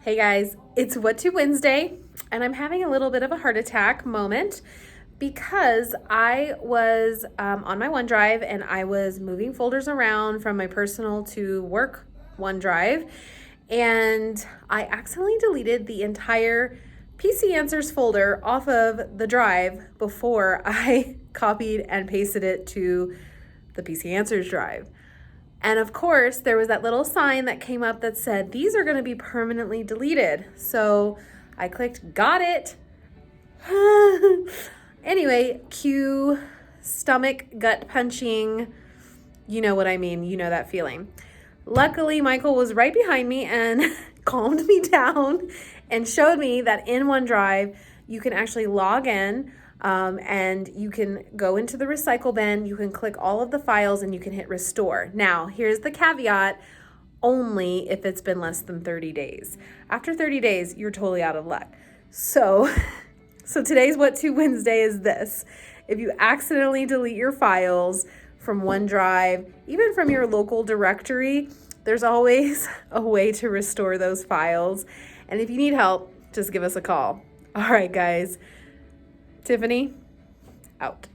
Hey guys, it's What to Wednesday, and I'm having a little bit of a heart attack moment because I was on my OneDrive and I was moving folders around from my personal to work OneDrive, and I accidentally deleted the entire PC Answers folder off of the drive before I copied and pasted it to the PC Answers drive. And of course, there was that little sign that came up that said, these are going to be permanently deleted. So I clicked, got it. Anyway, cue stomach gut punching. You know what I mean. You know that feeling. Luckily, Michael was right behind me and calmed me down and showed me that in OneDrive, you can actually log in and you can go into the recycle bin, you can click all of the files and you can hit restore. Now, here's the caveat, only if it's been less than 30 days. After 30 days, you're totally out of luck. So today's What to Wednesday is this. If you accidentally delete your files from OneDrive, even from your local directory, there's always a way to restore those files. And if you need help, just give us a call. All right, guys. Tiffany, out.